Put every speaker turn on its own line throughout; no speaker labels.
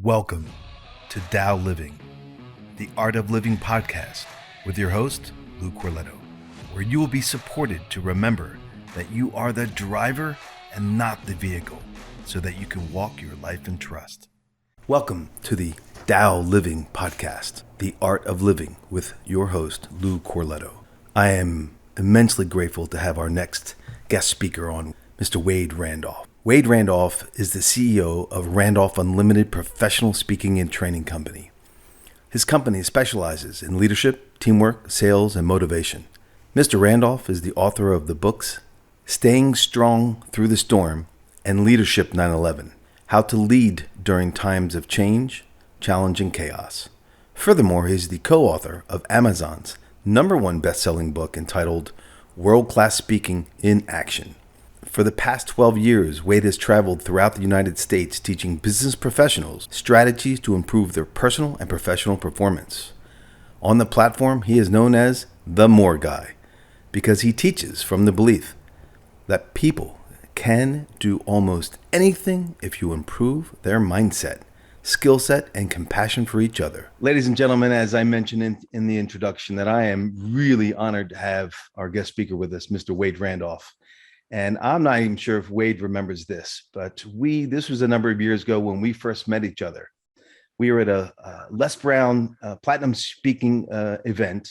Welcome to Tao Living, the Art of Living podcast with your host, Lou Corletto, where you will be supported to remember that you are the driver and not the vehicle, so that you can walk your life in trust. Welcome to the Tao Living podcast, the Art of Living with your host, Lou Corletto. I am immensely grateful to have our next guest speaker on, Mr. Wade Randolph. Wade Randolph is the CEO of Randolph Unlimited Professional Speaking and Training Company. His company specializes in leadership, teamwork, sales, and motivation. Mr. Randolph is the author of the books Staying Strong Through the Storm and Leadership 9/11, How to Lead During Times of Change, Challenge, and Chaos. Furthermore, he is the co-author of Amazon's #1 best-selling book entitled World-Class Speaking in Action. For the past 12 years, Wade has traveled throughout the United States teaching business professionals strategies to improve their personal and professional performance. On the platform, he is known as the More Guy because he teaches from the belief that people can do almost anything if you improve their mindset, skill set, and compassion for each other. Ladies and gentlemen, as I mentioned in the introduction, that I am really honored to have our guest speaker with us, Mr. Wade Randolph. And I'm not even sure if Wade remembers this, but this was a number of years ago when we first met each other. We were at a Les Brown Platinum Speaking event,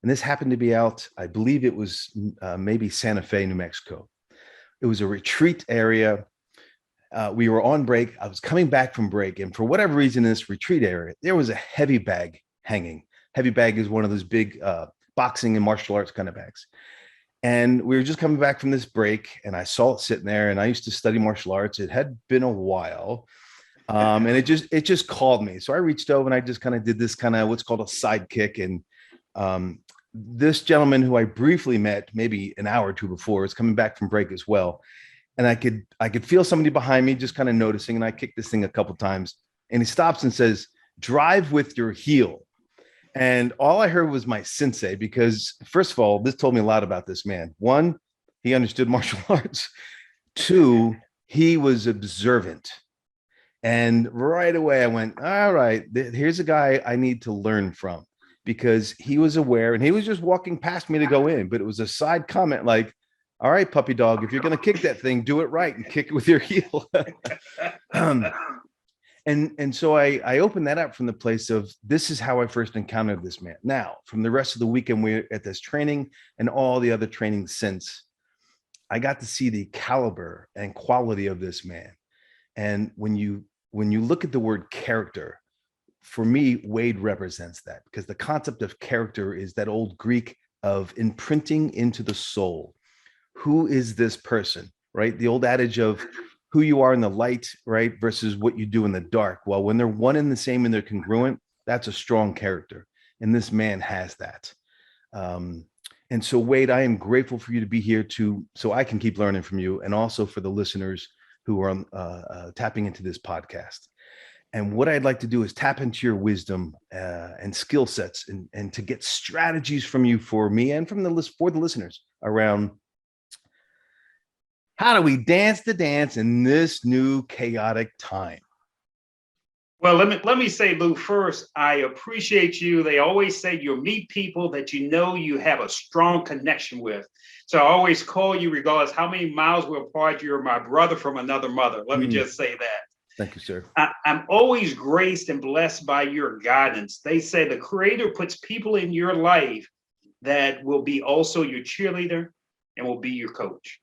and this happened to be out, I believe it was maybe Santa Fe, New Mexico. It was a retreat area. We were on break. I was coming back from break, and for whatever reason in this retreat area, there was a heavy bag hanging. Heavy bag is one of those big boxing and martial arts kind of bags. And we were just coming back from this break, and I saw it sitting there. And I used to study martial arts. It had been a while, and it just called me. So I reached over and I just kind of did this kind of what's called a sidekick. And this gentleman who I briefly met maybe an hour or two before is coming back from break as well. And I could feel somebody behind me just kind of noticing. And I kicked this thing a couple of times, and he stops and says, "Drive with your heel." And all I heard was my sensei, because first of all, this told me a lot about this man. One, he understood martial arts. Two, he was observant. And right away I went, all right, here's a guy I need to learn from, because he was aware and he was just walking past me to go in. But it was a side comment like, all right, puppy dog, if you're going to kick that thing, do it right and kick it with your heel. And so I opened that up from the place of, this is how I first encountered this man. Now, from the rest of the weekend, we're at this training and all the other trainings since, I got to see the caliber and quality of this man. And when you look at the word character, for me, Wade represents that, because the concept of character is that old Greek of imprinting into the soul. Who is this person, right? The old adage of who you are in the light, right, versus what you do in the dark. Well, when they're one and the same and they're congruent, that's a strong character. And this man has that. And so, Wade, I am grateful for you to be here so I can keep learning from you, and also for the listeners who are tapping into this podcast. And what I'd like to do is tap into your wisdom and skill sets, and to get strategies from you for me and for the listeners around, how do we dance the dance in this new chaotic time?
Well, let me say, Lou, first, I appreciate you. They always say you'll meet people that you know you have a strong connection with. So I always call you, regardless how many miles we're apart, you're my brother from another mother. Let me just say that.
Thank you, sir.
I'm always graced and blessed by your guidance. They say the Creator puts people in your life that will be also your cheerleader and will be your coach.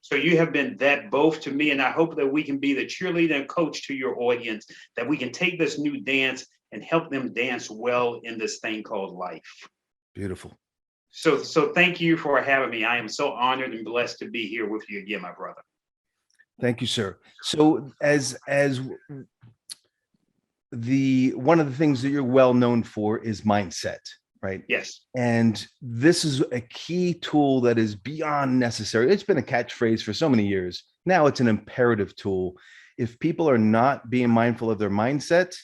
So you have been that both to me, and I hope that we can be the cheerleader and coach to your audience, that we can take this new dance and help them dance well in this thing called life.
Beautiful.
So thank you for having me. I am so honored and blessed to be here with you again, my brother.
Thank you, sir. So as one of the things that you're well known for is mindset. Right.
Yes.
And this is a key tool that is beyond necessary. It's been a catchphrase for so many years. Now it's an imperative tool. If people are not being mindful of their mindset,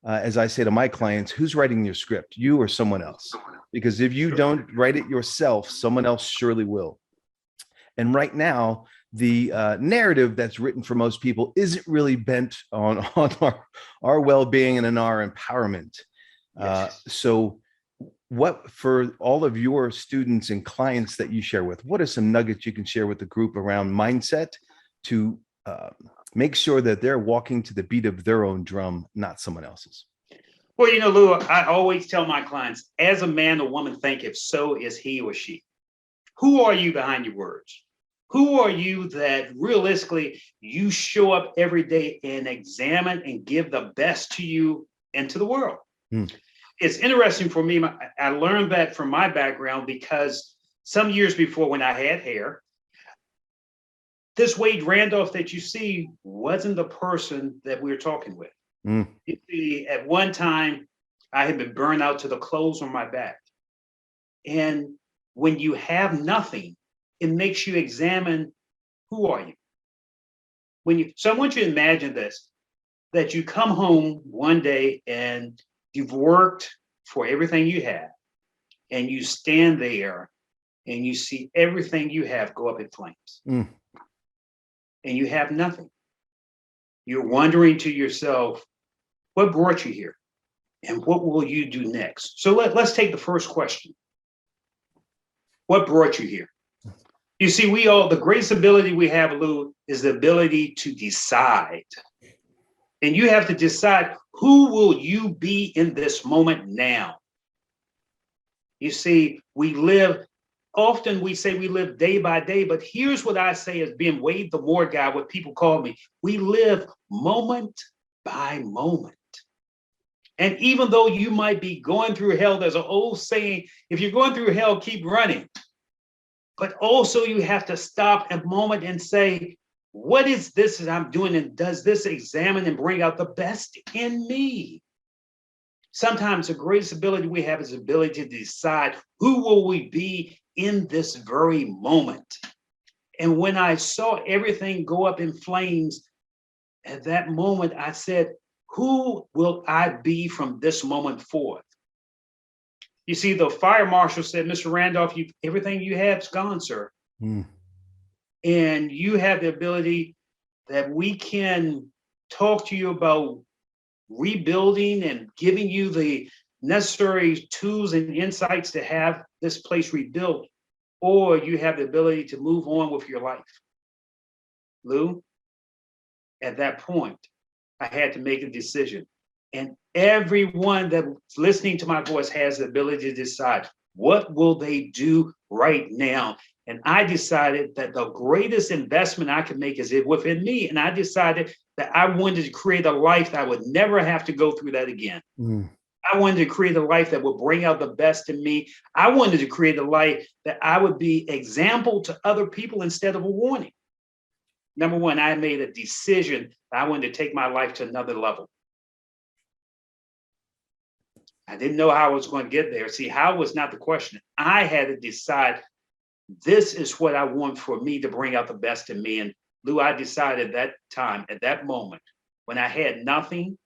as I say to my clients, who's writing your script, you or someone else? Because if you don't write it yourself, someone else surely will. And right now, the narrative that's written for most people isn't really bent on our well-being and in our empowerment.
Yes.
So what, for all of your students and clients that you share with, what are some nuggets you can share with the group around mindset to make sure that they're walking to the beat of their own drum, not someone else's?
Well, Lou, I always tell my clients, as a man or woman thinketh, so is he or she. Who are you behind your words? Who are you that realistically you show up every day and examine and give the best to you and to the world? It's interesting for me. I learned that from my background because some years before, when I had hair, this Wade Randolph that you see wasn't the person that we were talking with. You see, at one time, I had been burned out to the clothes on my back. And when you have nothing, it makes you examine, who are you? So I want you to imagine this, that you come home one day and you've worked for everything you have, and you stand there and you see everything you have go up in flames. And you have nothing. You're wondering to yourself, what brought you here? And what will you do next? So let's take the first question. What brought you here? You see, the greatest ability we have, Lou, is the ability to decide. And you have to decide, who will you be in this moment now? You see, often we say we live day by day, but here's what I say as being Wade the More guy, what people call me. We live moment by moment. And even though you might be going through hell, there's an old saying, if you're going through hell, keep running. But also you have to stop a moment and say, what is this that I'm doing? And does this examine and bring out the best in me? Sometimes the greatest ability we have is the ability to decide, who will we be in this very moment? And when I saw everything go up in flames, at that moment, I said, who will I be from this moment forth? You see, the fire marshal said, Mr. Randolph, everything you have is gone, sir. And you have the ability that we can talk to you about rebuilding and giving you the necessary tools and insights to have this place rebuilt, or you have the ability to move on with your life. Lou, at that point, I had to make a decision. And everyone that's listening to my voice has the ability to decide, what will they do right now? And I decided that the greatest investment I could make is within me. And I decided that I wanted to create a life that I would never have to go through that again. I wanted to create a life that would bring out the best in me. I wanted to create a life that I would be example to other people instead of a warning. Number one, I made a decision that I wanted to take my life to another level. I didn't know how I was going to get there. See, how was not the question. I had to decide, this is what I want for me to bring out the best in me. And Lou, I decided that time, at that moment, when I had nothing,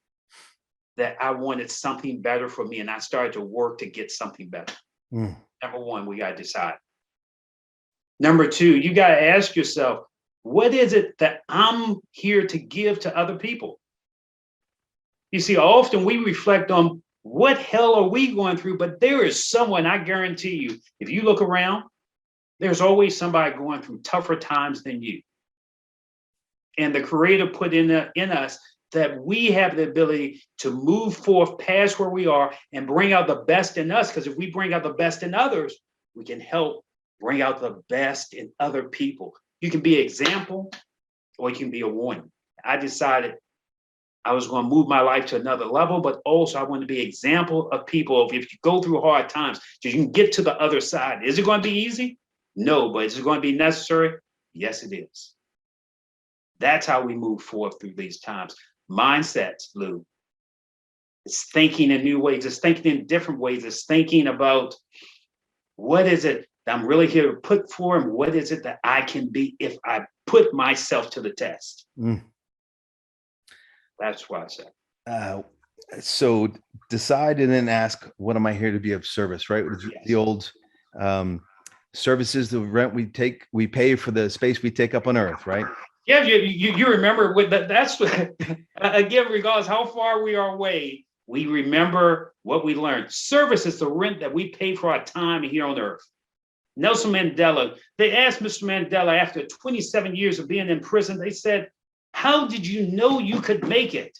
that I wanted something better for me. And I started to work to get something better. Number one, we got to decide. Number two, you got to ask yourself, what is it that I'm here to give to other people? You see, often we reflect on what hell are we going through, but there is someone, I guarantee you, if you look around, there's always somebody going through tougher times than you. And the Creator put in us that we have the ability to move forth past where we are and bring out the best in us. Because if we bring out the best in others, we can help bring out the best in other people. You can be an example, or you can be a warning. I decided I was going to move my life to another level, but also I want to be an example of people. If you go through hard times, so you can get to the other side. Is it going to be easy? No, but is it going to be necessary? Yes, it is. That's how we move forward through these times. Mindsets, Lou. It's thinking in new ways. It's thinking in different ways. It's thinking about, what is it that I'm really here to put for, and what is it that I can be if I put myself to the test? That's what I said.
So decide and then ask, what am I here to be of service, right?
Yes.
The old Service is the rent we pay for the space we take up on earth, right?
Yeah, you remember what that's what, again, regardless how far we are away, we remember what we learned. Service is the rent that we pay for our time here on earth. Nelson Mandela, they asked Mr. Mandela after 27 years of being in prison, they said, how did you know you could make it?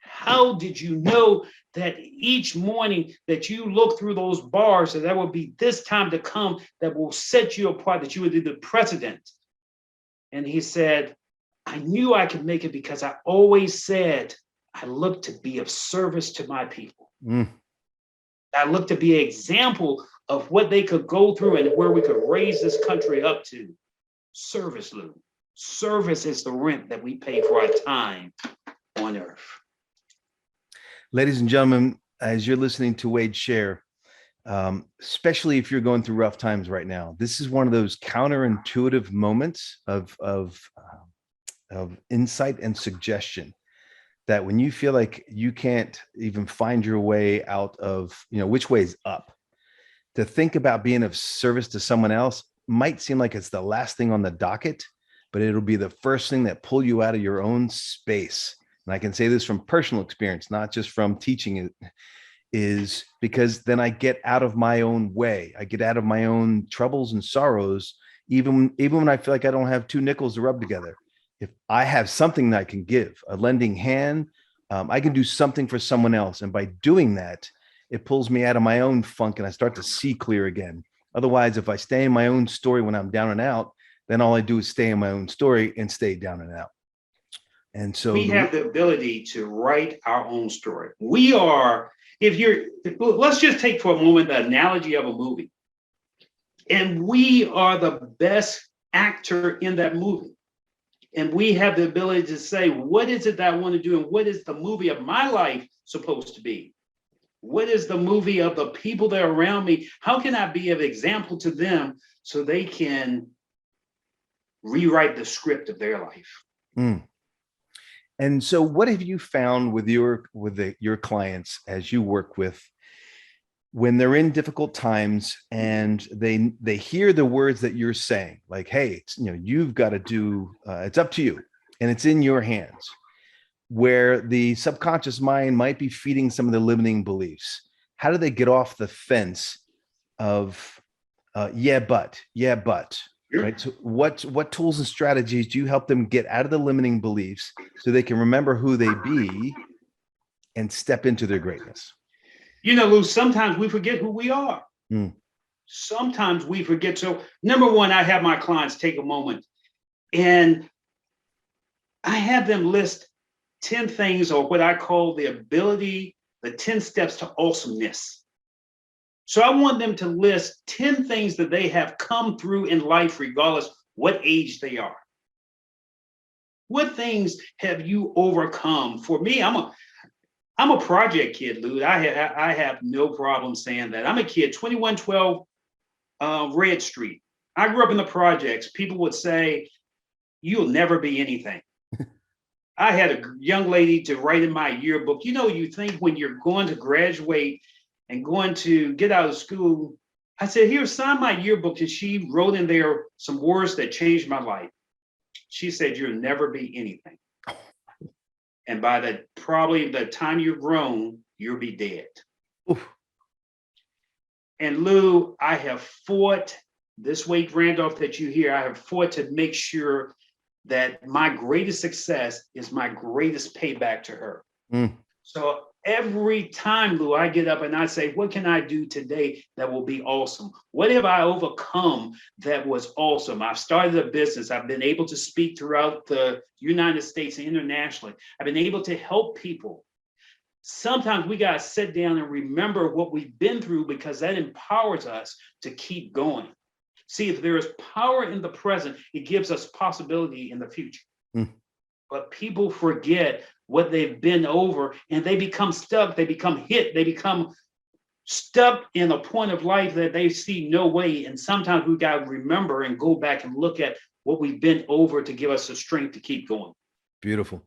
How did you know that each morning that you look through those bars, that there will be this time to come that will set you apart, that you would be the president? And he said, I knew I could make it because I always said, I look to be of service to my people. I look to be an example of what they could go through and where we could raise this country up to. Service, Lou. Service is the rent that we pay for our time on earth.
Ladies and gentlemen, as you're listening to Wade share, especially if you're going through rough times right now, this is one of those counterintuitive moments of insight and suggestion, that when you feel like you can't even find your way out of, which way is up, to think about being of service to someone else might seem like it's the last thing on the docket, but it'll be the first thing that pull you out of your own space. And I can say this from personal experience, not just from teaching it, is because then I get out of my own way. I get out of my own troubles and sorrows, even when I feel like I don't have two nickels to rub together. If I have something that I can give, a lending hand, I can do something for someone else. And by doing that, it pulls me out of my own funk and I start to see clear again. Otherwise, if I stay in my own story when I'm down and out, then all I do is stay in my own story and stay down and out. And so
we have the ability to write our own story. Let's just take for a moment the analogy of a movie. And we are the best actor in that movie. And we have the ability to say, what is it that I want to do? And what is the movie of my life supposed to be? What is the movie of the people that are around me? How can I be of example to them so they can rewrite the script of their life?
And so what have you found with your clients as you work with, when they're in difficult times and they hear the words that you're saying, like, hey, you've got to do, it's up to you and it's in your hands, where the subconscious mind might be feeding some of the limiting beliefs? How do they get off the fence of, yeah, but, right? So what tools and strategies do you help them get out of the limiting beliefs so they can remember who they be and step into their greatness?
Lou, sometimes we forget who we are. Sometimes we forget. So number one, I have my clients take a moment and I have them list 10 things, or what I call the 10 steps to awesomeness. So I want them to list 10 things that they have come through in life, regardless what age they are. What things have you overcome? For me, I'm a project kid, Lou. I have no problem saying that. I'm a kid, 2112 Red Street. I grew up in the projects. People would say, you'll never be anything. I had a young lady to write in my yearbook. You think when you're going to graduate and going to get out of school, I said, here, sign my yearbook. And she wrote in there some words that changed my life. She said, you'll never be anything. And by probably the time you're grown, you'll be dead. Oof. And Lou, I have fought this Wade Randolph that you hear. I have fought to make sure that my greatest success is my greatest payback to her. So every time, Lou, I get up and I say, what can I do today that will be awesome? What have I overcome that was awesome? I've started a business. I've been able to speak throughout the United States and internationally. I've been able to help people. Sometimes we got to sit down and remember what we've been through, because that empowers us to keep going. See, if there is power in the present, it gives us possibility in the future. But people forget what they've been over and they become stuck. They become hit. They become stuck in a point of life that they see no way. And sometimes we got to remember and go back and look at what we've been over to give us the strength to keep going.
Beautiful.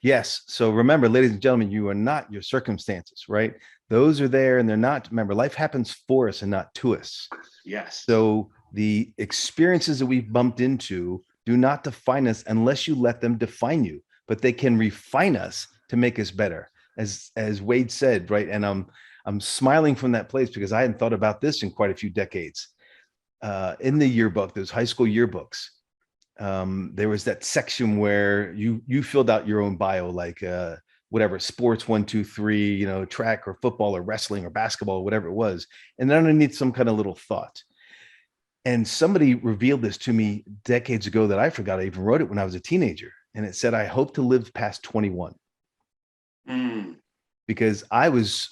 Yes. So remember, ladies and gentlemen, you are not your circumstances, right? Those are there and they're not. Remember, life happens for us and not to us.
Yes.
So the experiences that we've bumped into do not define us unless you let them define you, but they can refine us to make us better. As Wade said, right? And I'm smiling from that place because I hadn't thought about this in quite a few decades. In the yearbook, those high school yearbooks, there was that section where you filled out your own bio, like whatever sports 1, 2, 3, track or football or wrestling or basketball or whatever it was, and then underneath some kind of little thought. And somebody revealed this to me decades ago that I forgot. I even wrote it when I was a teenager, and it said, "I hope to live past 21," because I was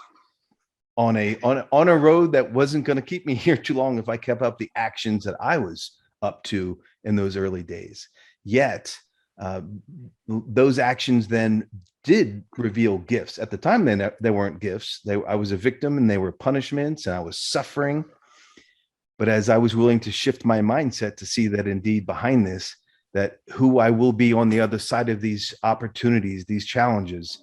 on a road that wasn't going to keep me here too long if I kept up the actions that I was up to in those early days. Yet those actions then did reveal gifts. At the time, they weren't gifts. I was a victim and they were punishments and I was suffering. But as I was willing to shift my mindset to see that indeed behind this, that who I will be on the other side of these opportunities, these challenges,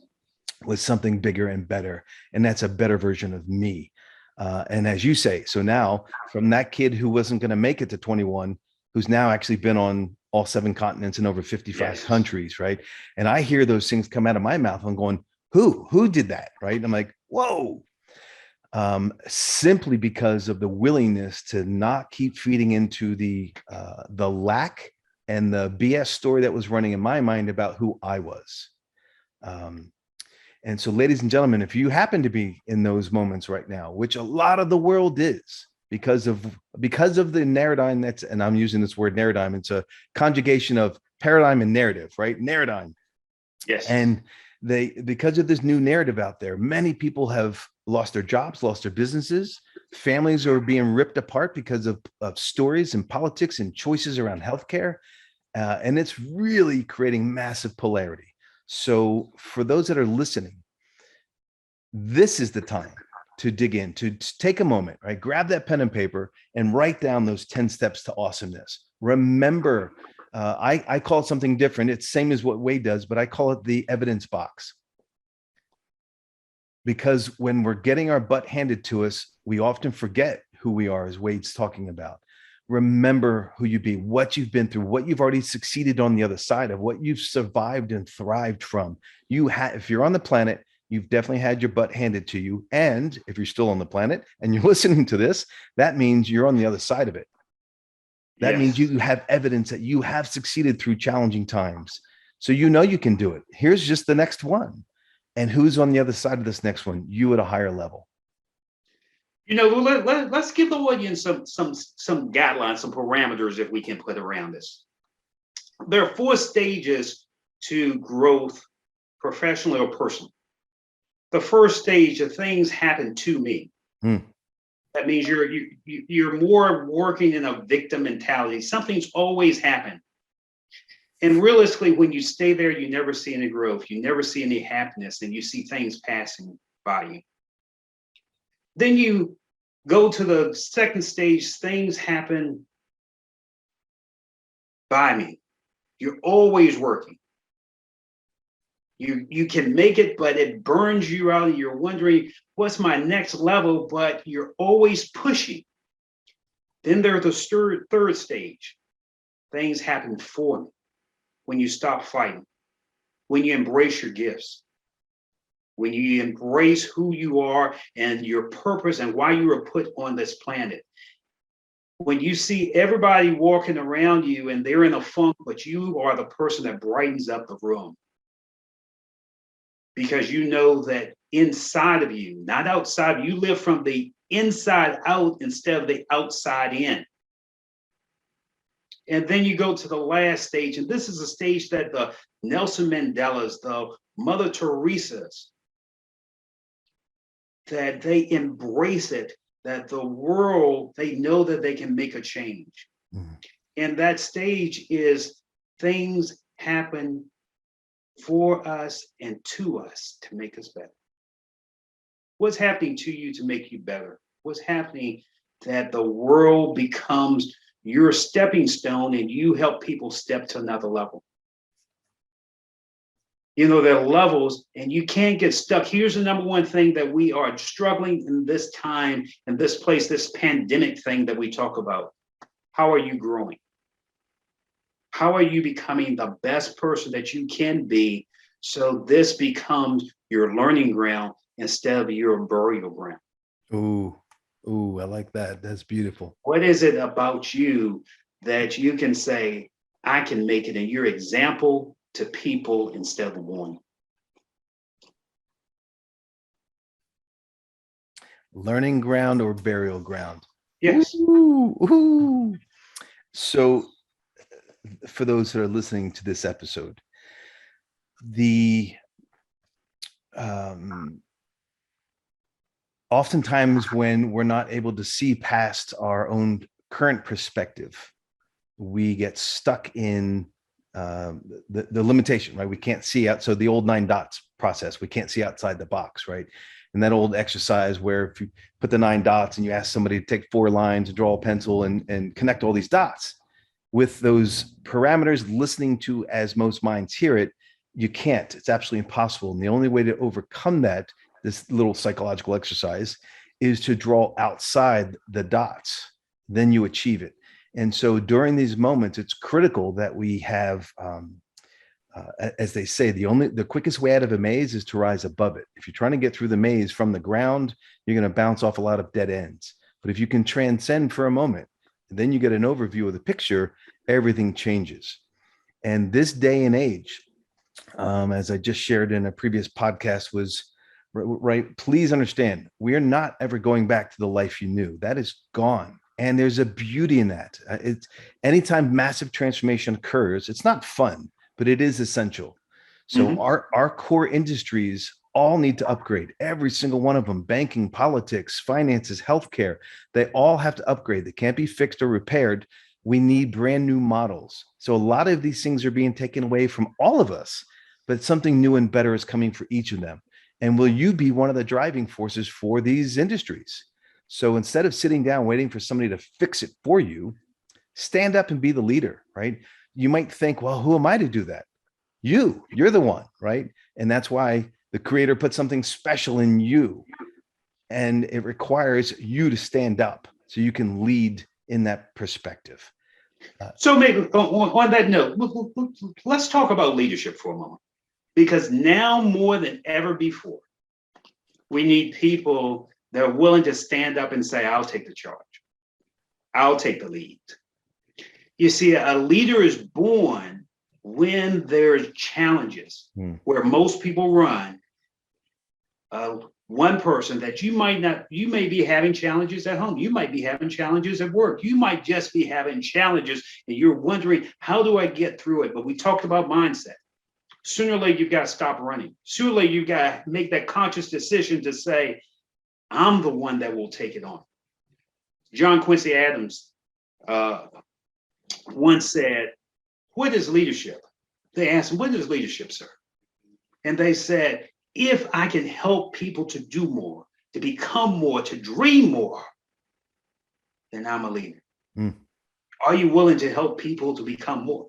was something bigger and better. And that's a better version of me. And as you say, so now from that kid who wasn't going to make it to 21, who's now actually been on all 7 continents and over 55 countries, right? And I hear those things come out of my mouth. I'm going, who did that, right? And I'm like, whoa. Simply because of the willingness to not keep feeding into the lack and the BS story that was running in my mind about who I was. And so, ladies and gentlemen, if you happen to be in those moments right now, which a lot of the world is because of the paradigm that's, and I'm using this word paradigm, it's a conjugation of paradigm and narrative, right? Paradigm.
Yes.
And because of this new narrative out there, many people have lost their jobs, lost their businesses. Families are being ripped apart because of stories and politics and choices around healthcare. And it's really creating massive polarity. So for those that are listening, this is the time to dig in, to take a moment, right? Grab that pen and paper and write down those 10 steps to awesomeness. Remember, I call it something different. It's same as what Wade does, but I call it the evidence box. Because when we're getting our butt handed to us, we often forget who we are, as Wade's talking about. Remember who you be, what you've been through, what you've already succeeded on the other side of, what you've survived and thrived from. If you're on the planet, you've definitely had your butt handed to you. And if you're still on the planet and you're listening to this, that means you're on the other side of it. That means you have evidence that you have succeeded through challenging times. So you know you can do it. Here's just the next one. And who's on the other side of this next one? You at a higher level.
Let's give the audience some guidelines, some parameters, if we can put around this. There are 4 stages to growth, professionally or personally. The first stage of things happen to me. That means you're more working in a victim mentality. Something's always happened. And realistically, when you stay there, you never see any growth. You never see any happiness, and you see things passing by you. Then you go to the second stage. Things happen by me. You're always working. You can make it, but it burns you out, and you're wondering, what's my next level? But you're always pushing. Then there's the third stage. Things happen for me. When you stop fighting, when you embrace your gifts, when you embrace who you are and your purpose and why you were put on this planet. When you see everybody walking around you and they're in a funk, but you are the person that brightens up the room. Because you know that inside of you, not outside, you live from the inside out instead of the outside in. And then you go to the last stage, and this is a stage that the Nelson Mandelas, the Mother Teresa's, that they embrace it, that the world, they know that they can make a change. And that stage is things happen for us and to us to make us better. What's happening to you to make you better? What's happening that the world becomes your stepping stone and you help people step to another level? There are levels, and you can't get stuck. Here's the number one thing that we are struggling in this time, in this place, this pandemic thing that we talk about. How are you growing? How are you becoming the best person that you can be, so this becomes your learning ground instead of your burial ground?
Ooh, I like that. That's beautiful.
What is it about you that you can say, I can make it, and your example to people instead of warning?
Learning ground or burial ground?
Yes.
Ooh. So for those that are listening to this episode, the oftentimes when we're not able to see past our own current perspective, we get stuck in the limitation, right? We can't see out. So the old 9 dots process, we can't see outside the box, right? And that old exercise where if you put the 9 dots and you ask somebody to take 4 lines and draw a pencil and connect all these dots with those parameters, listening to as most minds hear it, you can't. It's absolutely impossible. And the only way to overcome that, this little psychological exercise, is to draw outside the dots. Then you achieve it. And so during these moments, it's critical that we have, as they say, the quickest way out of a maze is to rise above it. If you're trying to get through the maze from the ground, you're going to bounce off a lot of dead ends. But if you can transcend for a moment, then you get an overview of the picture, everything changes. And this day and age, as I just shared in a previous podcast, was right. Please understand, we are not ever going back to the life you knew. That is gone. And there's a beauty in that. It's anytime massive transformation occurs, it's not fun, but it is essential. So our core industries all need to upgrade. Every single one of them: banking, politics, finances, healthcare. They all have to upgrade. They can't be fixed or repaired. We need brand new models. So a lot of these things are being taken away from all of us, but something new and better is coming for each of them. And will you be one of the driving forces for these industries? So instead of sitting down waiting for somebody to fix it for you, stand up and be the leader, right? You might think, well, who am I to do that? You're the one, right? And that's why the creator put something special in you. And it requires you to stand up so you can lead in that perspective.
So maybe on that note, let's talk about leadership for a moment, because now more than ever before, we need people that are willing to stand up and say, I'll take the charge. I'll take the lead. You see, a leader is born when there's challenges where most people run. One person that you may be having challenges at home. You might be having challenges at work. You might just be having challenges and you're wondering, how do I get through it? But we talked about mindset. Sooner or later, you've got to stop running. Sooner or later, you've got to make that conscious decision to say, I'm the one that will take it on. John Quincy Adams once said, what is leadership? They asked him, what is leadership, sir? And they said, if I can help people to do more, to become more, to dream more, then I'm a leader. Are you willing to help people to become more?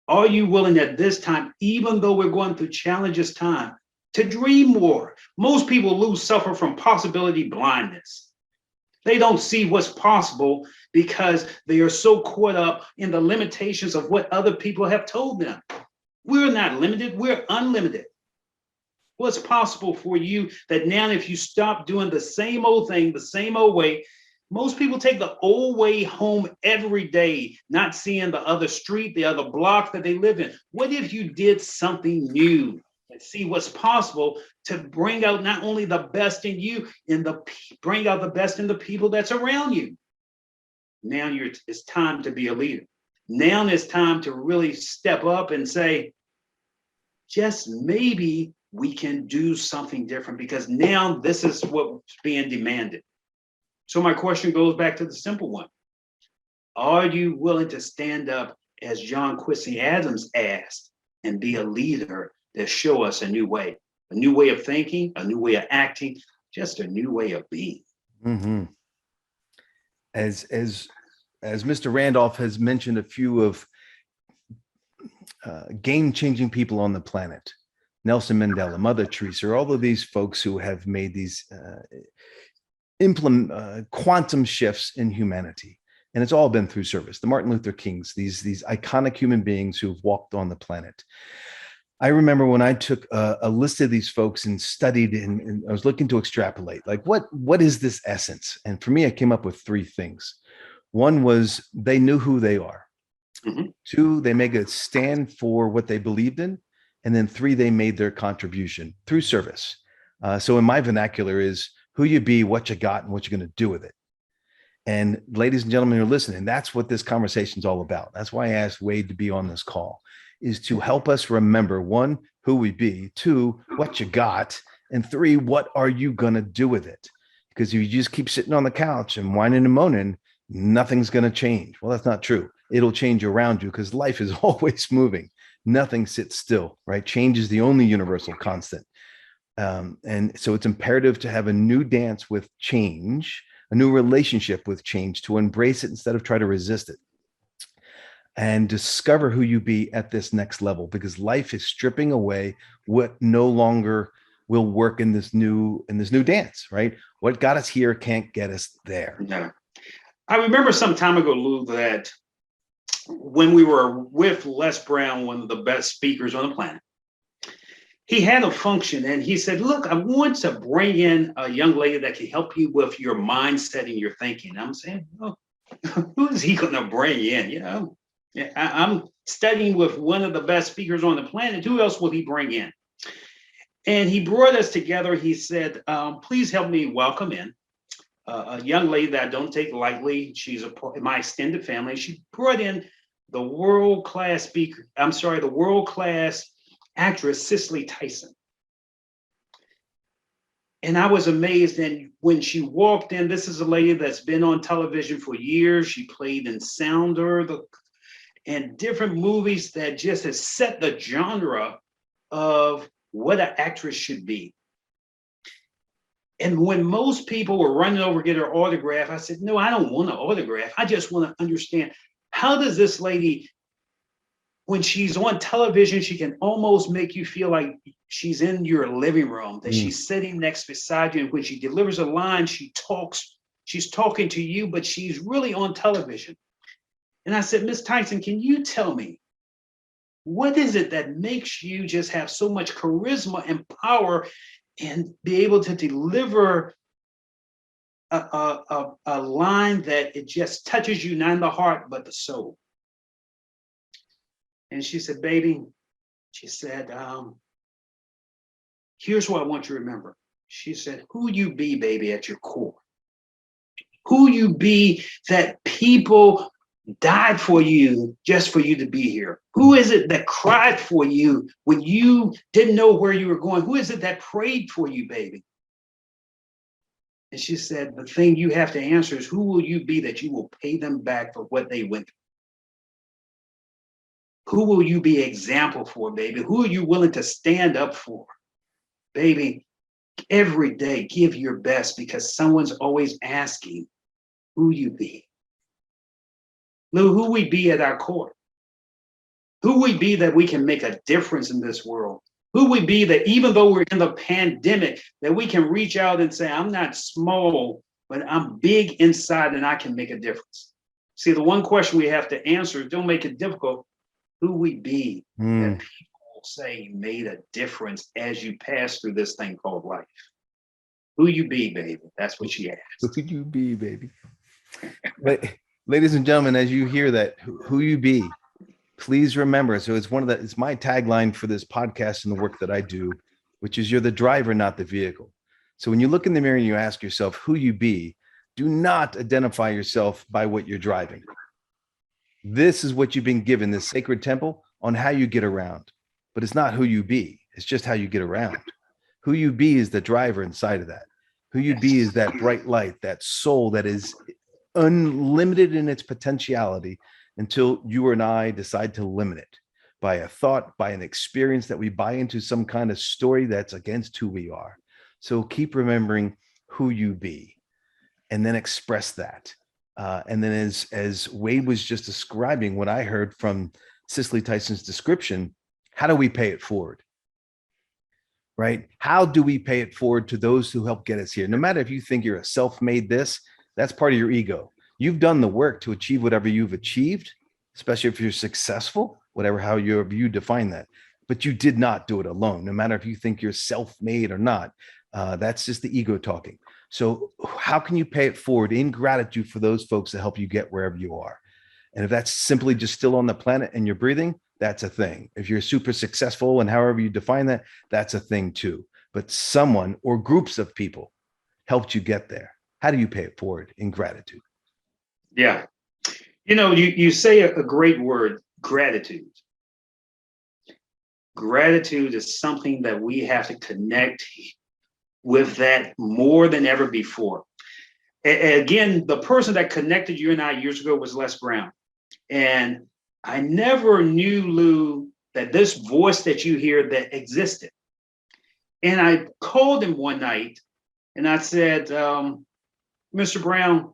Are you willing at this time, even though we're going through challenges time, to dream more? Most people suffer from possibility blindness. They don't see what's possible because they are so caught up in the limitations of what other people have told them. We're not limited, we're unlimited. What's possible for you that now, if you stop doing the same old thing, the same old way? Most people take the old way home every day, not seeing the other street, the other block that they live in. What if you did something new and see what's possible to bring out not only the best in you, bring out the best in the people that's around you? Now it's time to be a leader. Now it's time to really step up and say, just maybe we can do something different, because now this is what's being demanded. So my question goes back to the simple one. Are you willing to stand up, as John Quincy Adams asked, and be a leader that show us a new way of thinking, a new way of acting, just a new way of being? As
Mr. Randolph has mentioned a few of game-changing people on the planet. Nelson Mandela, Mother Teresa, all of these folks who have made these quantum shifts in humanity. And it's all been through service. The Martin Luther Kings, these iconic human beings who've walked on the planet. I remember when I took a list of these folks and studied, and I was looking to extrapolate, like what is this essence? And for me, I came up with three things. One was they knew who they are. Mm-hmm. Two, they make a stand for what they believed in. And then three, they made their contribution through service. So in my vernacular is who you be, what you got, and what you're going to do with it. And ladies and gentlemen who are listening, that's what this conversation is all about. That's why I asked Wade to be on this call, is to help us remember, one, who we be, two, what you got, and three, what are you going to do with it? Because if you just keep sitting on the couch and whining and moaning, nothing's going to change. Well, that's not true. It'll change around you because life is always moving. Nothing sits still, right? Change is the only universal constant. And so it's imperative to have a new dance with change, a new relationship with change, to embrace it instead of try to resist it, and discover who you be at this next level, because life is stripping away what no longer will work in this new dance, right? What got us here can't get us there.
Yeah. I remember some time ago, Lou, that when we were with Les Brown, one of the best speakers on the planet, he had a function and he said, look, I want to bring in a young lady that can help you with your mindset and your thinking. I'm saying, oh, who is he going to bring in? You know, I'm studying with one of the best speakers on the planet. Who else will he bring in? And he brought us together. He said, please help me welcome in a young lady that I don't take lightly. She's a part of my extended family. She brought in the world-class actress, Cicely Tyson. And I was amazed. And when she walked in, this is a lady that's been on television for years. She played in Sounder and different movies that just has set the genre of what an actress should be. And when most people were running over to get her autograph, I said, no, I don't want an autograph. I just want to understand, how does this lady, when she's on television, she can almost make you feel like she's in your living room, that she's sitting next beside you. And when she delivers a line, she's talking to you, but she's really on television. And I said, Miss Tyson, can you tell me, what is it that makes you just have so much charisma and power and be able to deliver a line that it just touches you, not in the heart, but the soul? And she said, baby, she said, here's what I want you to remember. She said, who you be, baby, at your core. Who you be that people died for you just for you to be here? Who is it that cried for you when you didn't know where you were going? Who is it that prayed for you, baby? And she said, the thing you have to answer is, who will you be that you will pay them back for what they went through? Who will you be example for, baby? Who are you willing to stand up for? Baby, every day give your best, because someone's always asking who you be. Lou, who we be at our core? Who we be that we can make a difference in this world? Who we be that even though we're in the pandemic, that we can reach out and say, I'm not small, but I'm big inside and I can make a difference. See, the one question we have to answer, don't make it difficult, who we be that people will say you made a difference as you pass through this thing called life. Who you be, baby? That's what she asked.
Who you be, baby? Ladies and gentlemen, as you hear that, who you be, please remember. So it's it's my tagline for this podcast and the work that I do, which is, you're the driver, not the vehicle. So when you look in the mirror and you ask yourself who you be, do not identify yourself by what you're driving. This is what you've been given, this sacred temple on how you get around, but it's not who you be. It's just how you get around. Who you be is the driver inside of that. Who you be is that bright light, that soul that is unlimited in its potentiality until you and I decide to limit it by a thought, by an experience that we buy into, some kind of story that's against who we are. So keep remembering who you be and then express that. And then as Wade was just describing, what I heard from Cicely Tyson's description, how do we pay it forward? Right? How do we pay it forward to those who help get us here? No matter if you think you're a self-made this, that's part of your ego. You've done the work to achieve whatever you've achieved, especially if you're successful, whatever, how you define that. But you did not do it alone, no matter if you think you're self-made or not. That's just the ego talking. So how can you pay it forward in gratitude for those folks that help you get wherever you are? And if that's simply just still on the planet and you're breathing, that's a thing. If you're super successful and however you define that, that's a thing too. But someone or groups of people helped you get there. How do you pay it forward in gratitude?
Yeah. You say a great word, gratitude. Gratitude is something that we have to connect with that more than ever before. Again, the person that connected you and I years ago was Les Brown. And I never knew, Lou, that this voice that you hear that existed. And I called him one night and I said, Mr. Brown,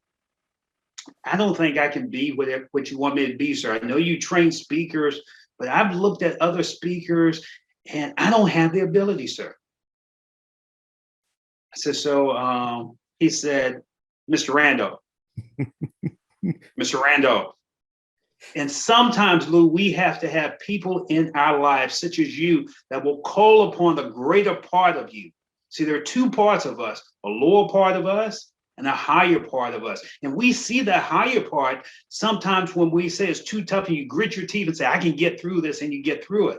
I don't think I can be what you want me to be, sir. I know you train speakers, but I've looked at other speakers and I don't have the ability, sir. I said, so he said, Mr. Randolph, Mr. Randolph. And sometimes, Lou, we have to have people in our lives, such as you, that will call upon the greater part of you. See, there are two parts of us, a lower part of us and a higher part of us. And we see that higher part sometimes when we say it's too tough and you grit your teeth and say, I can get through this, and you get through it.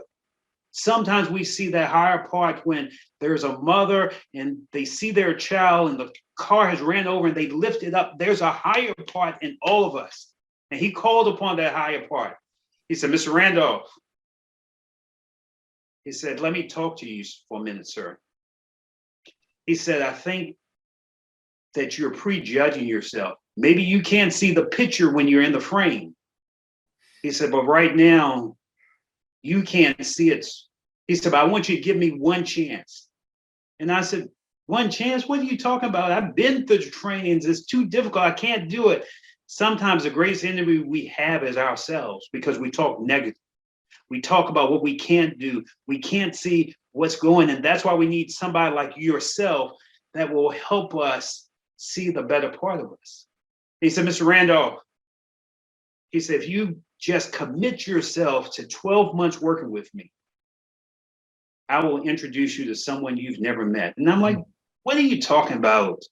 Sometimes we see that higher part when there's a mother and they see their child and the car has ran over and they lift it up. There's a higher part in all of us. And he called upon that higher part. He said, Mr. Randolph, he said, let me talk to you for a minute, sir. He said, I think that you're prejudging yourself. Maybe you can't see the picture when you're in the frame. He said, but right now, you can't see it. He said, but I want you to give me one chance. And I said, one chance? What are you talking about? I've been through the trainings. It's too difficult. I can't do it. Sometimes the greatest enemy we have is ourselves, because we talk negative. We talk about what we can't do. We can't see what's going on. And that's why we need somebody like yourself that will help us see the better part of us. He said, Mr. Randolph, he said, if you just commit yourself to 12 months working with me, I will introduce you to someone you've never met. And I'm like, what are you talking about?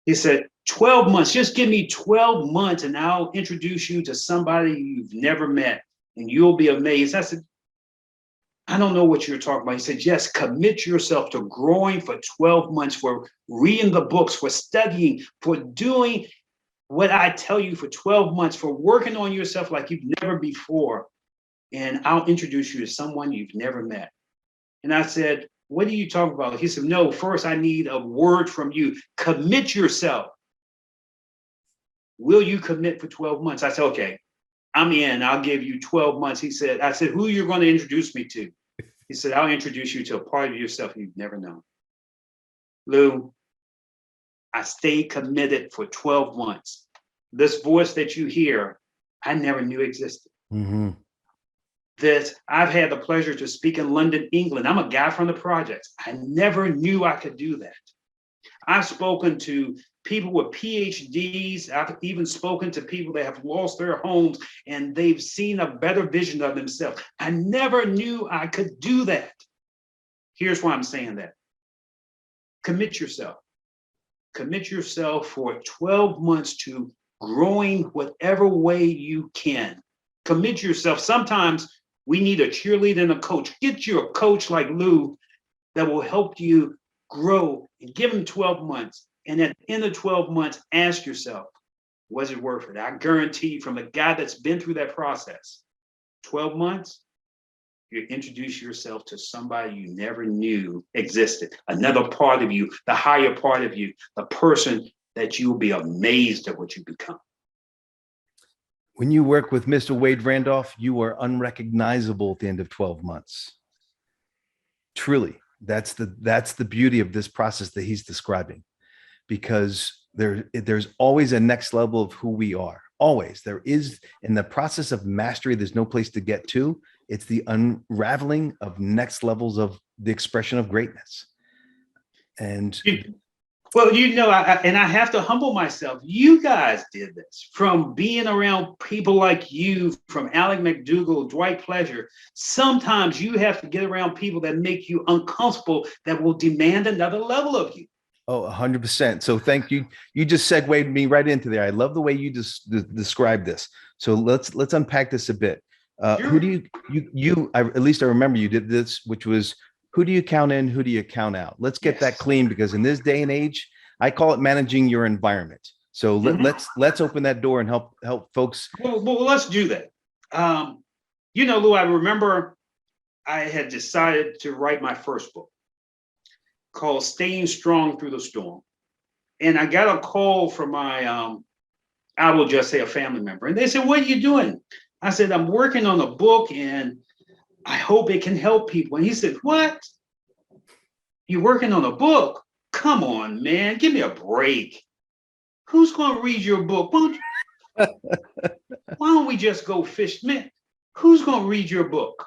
He said, 12 months, just give me 12 months and I'll introduce you to somebody you've never met and you'll be amazed. I said, I don't know what you're talking about. He said, yes, commit yourself to growing for 12 months, for reading the books, for studying, for doing what I tell you for 12 months, for working on yourself like you've never before. And I'll introduce you to someone you've never met. And I said, what are you talking about? He said, no, first I need a word from you. Commit yourself. Will you commit for 12 months? I said, okay, I'm in. I'll give you 12 months. I said, who are you going to introduce me to? He said, I'll introduce you to a part of yourself you've never known. Lou, I stayed committed for 12 months. This voice that you hear, I never knew existed. Mm-hmm. That I've had the pleasure to speak in London, England. I'm a guy from the projects. I never knew I could do that. I've spoken to people with PhDs. I've even spoken to people that have lost their homes and they've seen a better vision of themselves. I never knew I could do that. Here's why I'm saying that. Commit yourself. Commit yourself for 12 months to growing whatever way you can. Commit yourself. Sometimes we need a cheerleader and a coach. Get you a coach like Lou that will help you grow, and give him 12 months. And at the end of 12 months, ask yourself, was it worth it? I guarantee you, from a guy that's been through that process, 12 months, you introduce yourself to somebody you never knew existed, another part of you, the higher part of you, the person that you will be amazed at what you become.
When you work with Mr. Wade Randolph, you are unrecognizable at the end of 12 months. Truly, that's the beauty of this process that he's describing, because there's always a next level of who we are, always. There is, in the process of mastery, there's no place to get to. It's the unraveling of next levels of the expression of greatness. And
well, I have to humble myself. You guys did this from being around people like you, from Alec McDougall, Dwight Pleasure. Sometimes you have to get around people that make you uncomfortable, that will demand another level of you.
Oh, 100%. So thank you. You just segued me right into there. I love the way you just described this. So let's unpack this a bit.
Sure.
Who do at least I remember you did this, which was, who do you count in? Who do you count out? Let's get that clean, because in this day and age, I call it managing your environment. So let's open that door and help folks.
Well, let's do that. Lou, I remember I had decided to write my first book called Staying Strong Through the Storm. And I got a call from my, I will just say, a family member. And they said, "What are you doing?" I said, "I'm working on a book and I hope it can help people." And he said, "What? You're working on a book? Come on, man, give me a break. Who's going to read your book? Why don't we just go fish? Man, who's going to read your book?"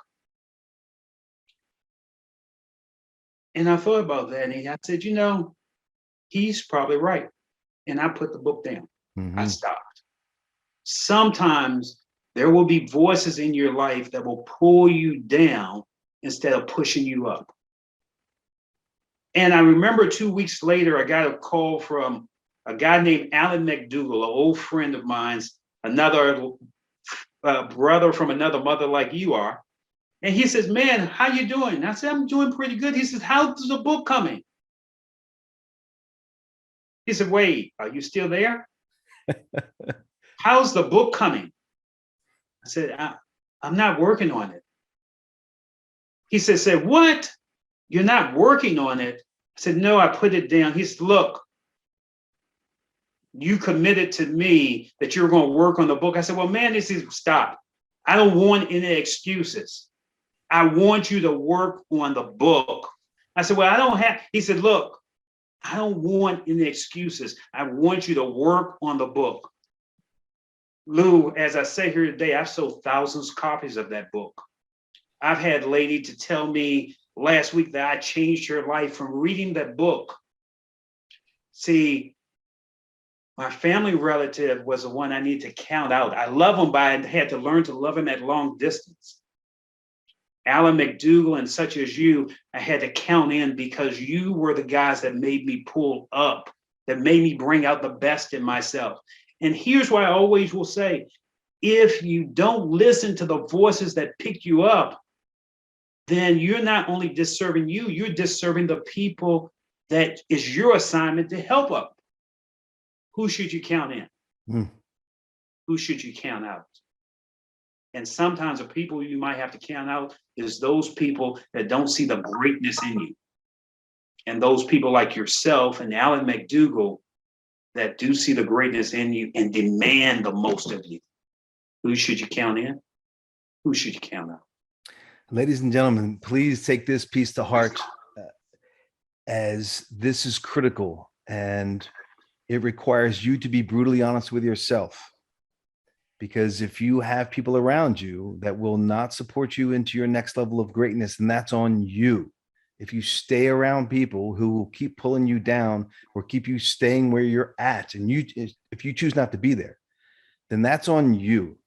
And I thought about that, and I said, he's probably right. And I put the book down.
Mm-hmm.
I stopped. Sometimes there will be voices in your life that will pull you down instead of pushing you up. And I remember 2 weeks later, I got a call from a guy named Alan McDougall, an old friend of mine's, another brother from another mother like you are. And he says, "Man, how you doing?" I said, "I'm doing pretty good." He says, "How's the book coming?" He said, "Wade, are you still there? How's the book coming?" I said, I'm not working on it." He said, "What? You're not working on it?" I said, "No, I put it down." He said, "Look, you committed to me that you're going to work on the book." I said, "Well, man, stop. I don't want any excuses. I want you to work on the book." I said, "Well, I don't have." He said, "Look, I don't want any excuses. I want you to work on the book." Lou, as I say here today, I've sold thousands of copies of that book. I've had a lady to tell me last week that I changed her life from reading that book. See, my family relative was the one I need to count out. I love him, but I had to learn to love him at long distance. Alan McDougall and such as you, I had to count in, because you were the guys that made me pull up, that made me bring out the best in myself. And here's why I always will say, if you don't listen to the voices that pick you up, then you're not only disserving you, you're disserving the people that is your assignment to help up. Who should you count in? Who should you count out? And sometimes the people you might have to count out is those people that don't see the greatness in you. And those people like yourself and Alan McDougall that do see the greatness in you and demand the most of you. Who should you count in? Who should you count out?
Ladies and gentlemen, please take this piece to heart, as this is critical, and it requires you to be brutally honest with yourself. Because if you have people around you that will not support you into your next level of greatness, then that's on you. If you stay around people who will keep pulling you down or keep you staying where you're at, and if you choose not to be there, then that's on you.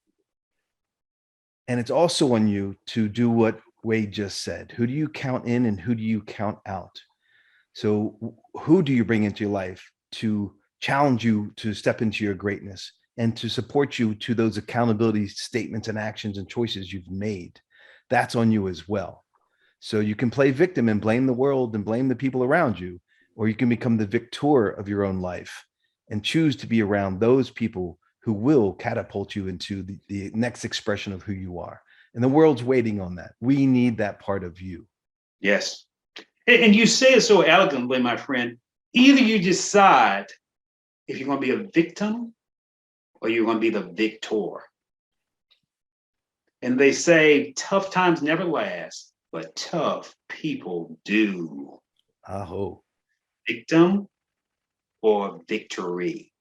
And it's also on you to do what Wade just said. Who do you count in and who do you count out? So who do you bring into your life to challenge you to step into your greatness and to support you to those accountability statements and actions and choices you've made? That's on you as well. So you can play victim and blame the world and blame the people around you, or you can become the victor of your own life and choose to be around those people who will catapult you into the next expression of who you are. And the world's waiting on that. We need that part of you.
Yes. And you say it so elegantly, my friend. Either you decide if you're going to be a victim or you're going to be the victor. And they say tough times never last, but tough people do.
Aho.
Victim or victory.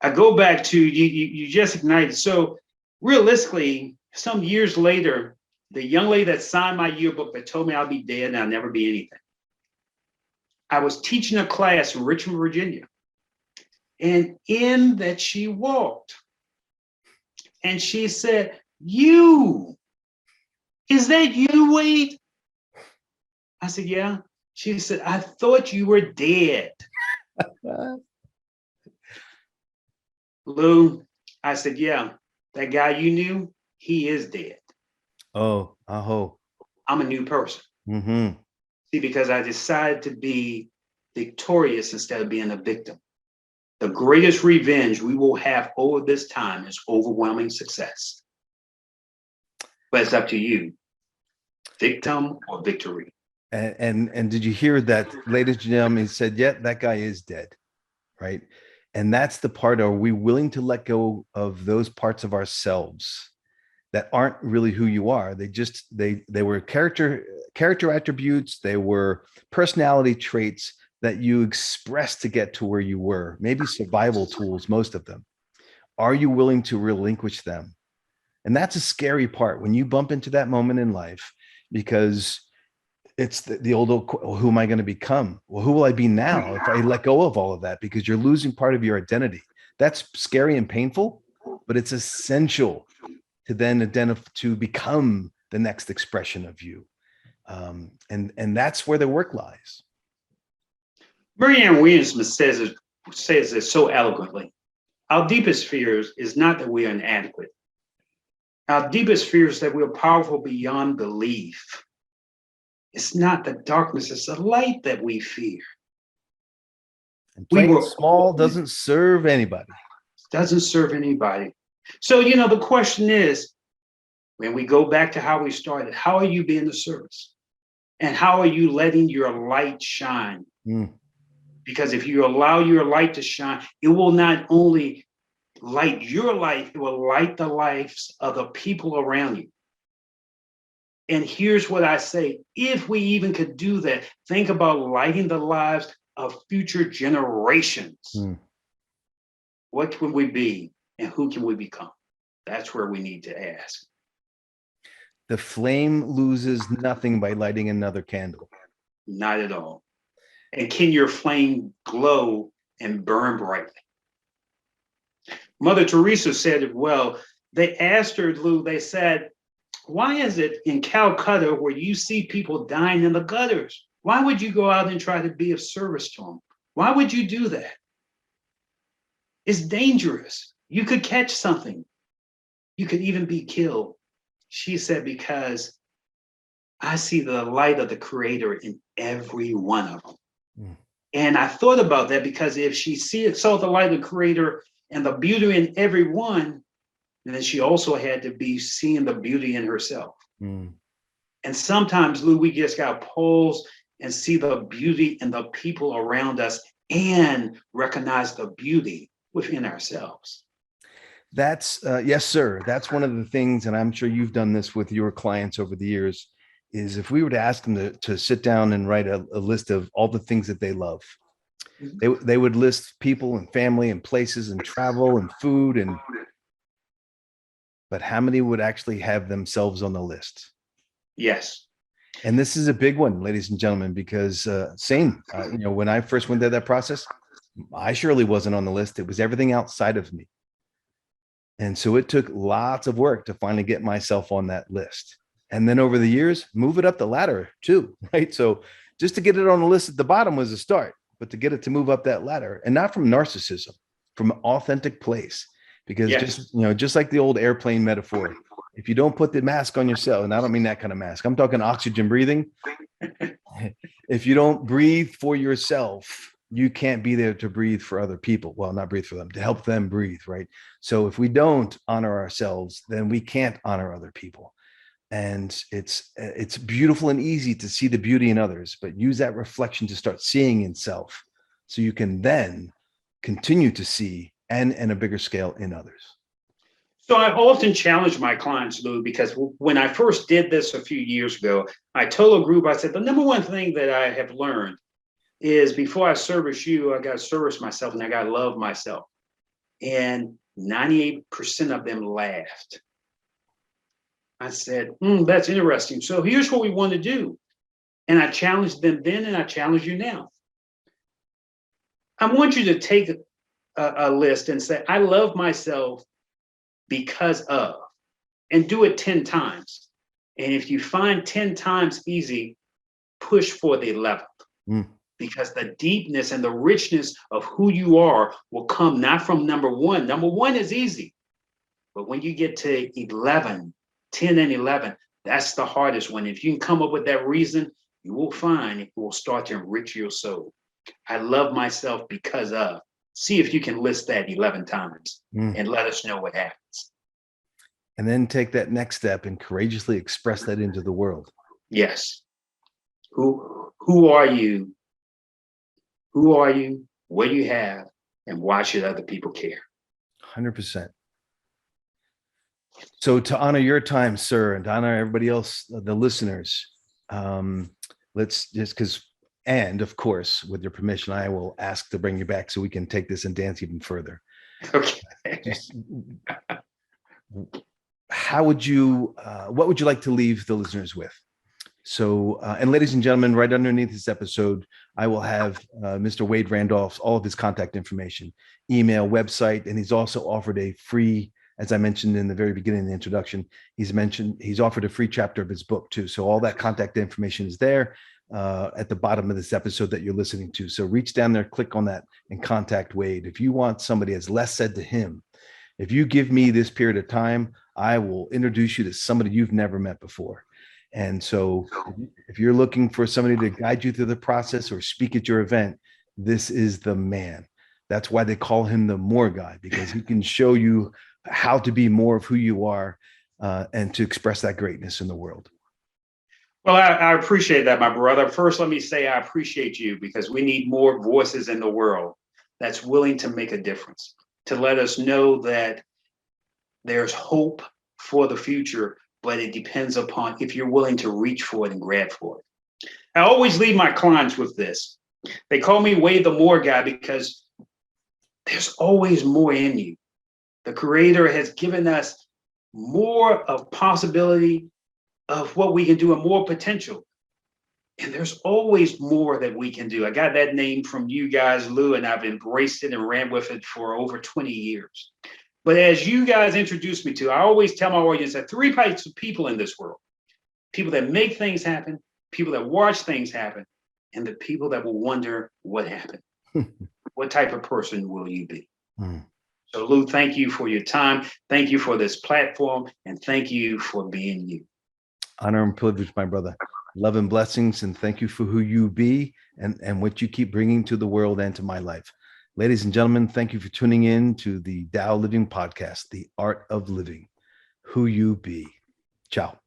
I go back to you just ignited. So realistically, some years later, the young lady that signed my yearbook that told me I'll be dead and I'll never be anything. I was teaching a class in Richmond, Virginia. And in that she walked. And she said, is that you, Wade? I said, yeah. She said, I thought you were dead. Lou, I said, yeah, that guy you knew, he is dead.
Oh,
I'm a new person.
Mm-hmm.
See, because I decided to be victorious instead of being a victim. The greatest revenge we will have over this time is overwhelming success. But it's up to you, victim or victory.
And did you hear that, ladies and gentlemen? He said, yeah, that guy is dead, right? And that's the part. Are we willing to let go of those parts of ourselves that aren't really who you are? They were character attributes. They were personality traits that you expressed to get to where you were, maybe survival tools, most of them. Are you willing to relinquish them? And that's a scary part when you bump into that moment in life, because it's the old, who am I going to become? Well, who will I be now if I let go of all of that? Because you're losing part of your identity. That's scary and painful, but it's essential to then identify, to become the next expression of you. And that's where the work lies.
Marianne Williamson says it so eloquently. Our deepest fears is not that we are inadequate. Our deepest fear is that we are powerful beyond belief. It's not the darkness, it's the light that we fear.
And playing small doesn't serve anybody.
Doesn't serve anybody. So, the question is, when we go back to how we started, how are you being of service? And how are you letting your light shine? Because if you allow your light to shine, it will not only light your life, it will light the lives of the people around you. And here's what I say, if we even could do that, think about lighting the lives of future generations. What can we be and who can we become? That's where we need to ask.
The flame loses nothing by lighting another candle.
Not at all. And can your flame glow and burn brightly? Mother Teresa said it well. They asked her, Lou, they said, why is it in Calcutta where you see people dying in the gutters? Why would you go out and try to be of service to them? Why would you do that? It's dangerous. You could catch something. You could even be killed. She said, because I see the light of the Creator in every one of them. And I thought about that, because if she saw the light of the Creator and the beauty in everyone, and then she also had to be seeing the beauty in herself. And sometimes, Lou, we just got to pause and see the beauty in the people around us and recognize the beauty within ourselves.
That's yes, sir. That's one of the things, and I'm sure you've done this with your clients over the years, is if we were to ask them to sit down and write a list of all the things that they love, they would list people and family and places and travel and food, but how many would actually have themselves on the list?
Yes.
And this is a big one, ladies and gentlemen, because when I first went through that process, I surely wasn't on the list. It was everything outside of me. And so it took lots of work to finally get myself on that list. And then over the years, move it up the ladder too, right? So just to get it on the list at the bottom was a start, but to get it to move up that ladder, and not from narcissism, from an authentic place. Because just like the old airplane metaphor, if you don't put the mask on yourself, and I don't mean that kind of mask, I'm talking oxygen breathing. If you don't breathe for yourself, you can't be there to breathe for other people. Well, not breathe for them, to help them breathe, right? So if we don't honor ourselves, then we can't honor other people. And it's beautiful and easy to see the beauty in others, but use that reflection to start seeing in self, so you can then continue to see and a bigger scale in others.
So I often challenge my clients, Lou, because when I first did this a few years ago, I told a group, I said, the number one thing that I have learned is before I service you, I got to service myself and I got to love myself. And 98% of them laughed. I said, that's interesting. So here's what we want to do. And I challenged them then, and I challenge you now. I want you to take a list and say, I love myself because of, and do it 10 times. And if you find 10 times easy, push for the 11th. Because the deepness and the richness of who you are will come not from number one. Number one is easy. But when you get to 11, 10 and 11, that's the hardest one. If you can come up with that reason, you will find it will start to enrich your soul. I love myself because of. See if you can list that 11 times and let us know what happens.
And then take that next step and courageously express that into the world.
Yes. Who are you? Who are you? What do you have? And why should other people care?
100%. So to honor your time, sir, and to honor everybody else, the listeners, let's just and of course, with your permission, I will ask to bring you back so we can take this and dance even further.
Okay.
What would you like to leave the listeners with? So, and ladies and gentlemen, right underneath this episode, I will have Mr. Wade Randolph's, all of his contact information, email, website, and he's also offered a free, as I mentioned in the very beginning of the introduction, he's offered a free chapter of his book too. So all that contact information is there at the bottom of this episode that you're listening to. So reach down there, click on that, and contact Wade. If you want somebody, as Les said to him, if you give me this period of time, I will introduce you to somebody you've never met before. And so if you're looking for somebody to guide you through the process or speak at your event, this is the man. That's why they call him the more guy, because he can show you how to be more of who you are and to express that greatness in the world.
Well, I appreciate that, my brother. First, let me say I appreciate you, because we need more voices in the world that's willing to make a difference, to let us know that there's hope for the future, but it depends upon if you're willing to reach for it and grab for it. I always leave my clients with this. They call me Wade the More Guy because there's always more in you. The Creator has given us more of possibility of what we can do and more potential. And there's always more that we can do. I got that name from you guys, Lou, and I've embraced it and ran with it for over 20 years. But as you guys introduced me to, I always tell my audience that 3 types of people in this world: people that make things happen, people that watch things happen, and the people that will wonder what happened. What type of person will you be? So Lou, thank you for your time. Thank you for this platform. And thank you for being you.
Honor and privilege, my brother. Love and blessings. And thank you for who you be and what you keep bringing to the world and to my life. Ladies and gentlemen, thank you for tuning in to the Tao Living Podcast, The Art of Living, Who You Be. Ciao.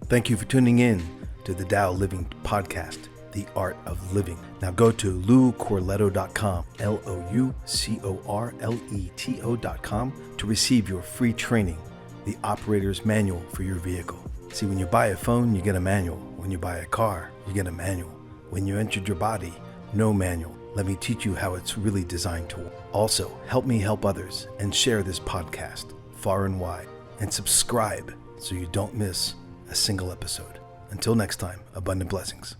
Thank you for tuning in to the Tao Living Podcast, The Art of Living. Now go to loucorletto.com, LOUCORLETO.com, to receive your free training, the operator's manual for your vehicle. See, when you buy a phone, you get a manual. When you buy a car, you get a manual. When you entered your body, no manual. Let me teach you how it's really designed to work. Also, help me help others and share this podcast far and wide. And subscribe so you don't miss a single episode. Until next time, abundant blessings.